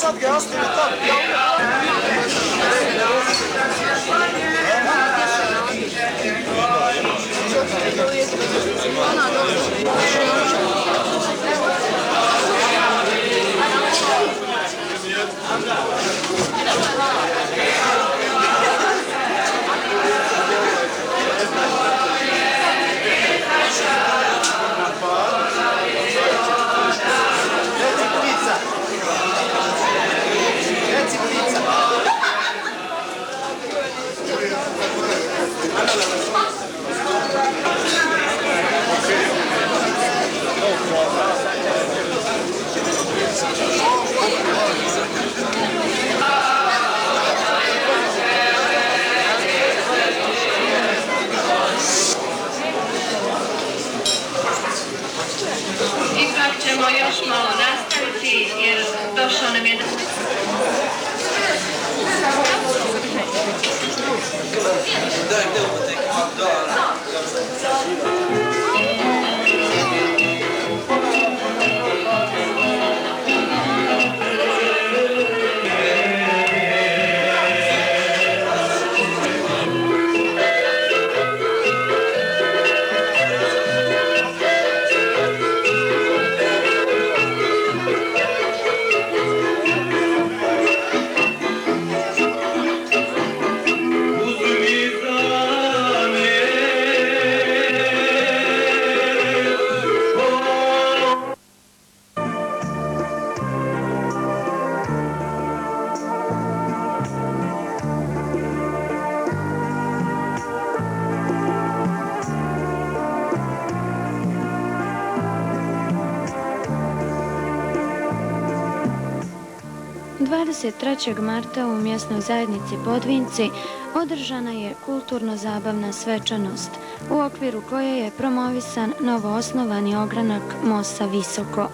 sad ga ostavi tamo. Ipak ćemo još malo nastaviti jer došao nam jedan... Marta u mjesnoj zajednici Podvinci održana je kulturno-zabavna svečanost u okviru koje je promovisan novoosnovani ogranak MOS-a Visoko.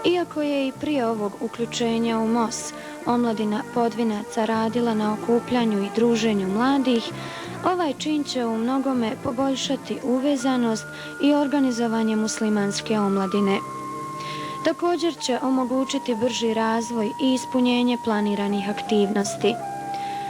Iako je i prije ovog uključenja u MOS omladina Podvinaca radila na okupljanju i druženju mladih, ovaj čin će u mnogome poboljšati uvezanost i organizovanje muslimanske omladine. Također će omogućiti brži razvoj i ispunjenje planiranih aktivnosti.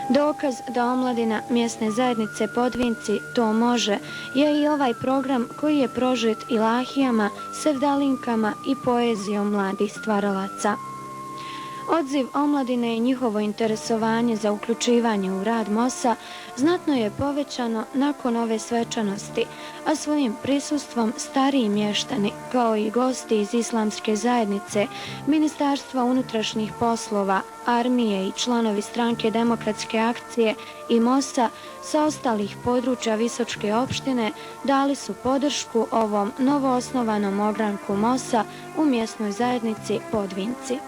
Dokaz da omladina mjesne zajednice Podvinci to može je i ovaj program koji je prožet ilahijama, sevdalinkama i poezijom mladih stvaralaca. Odziv omladine i njihovo interesovanje za uključivanje u rad MOS-a znatno je povećano nakon ove svečanosti, a svojim prisustvom stariji mještani, kao i gosti iz islamske zajednice, Ministarstva unutrašnjih poslova, armije i članovi stranke Demokratske akcije i MOS-a sa ostalih područja Visočke opštine dali su podršku ovom novoosnovanom ogranku MOS-a u mjesnoj zajednici Podvinci.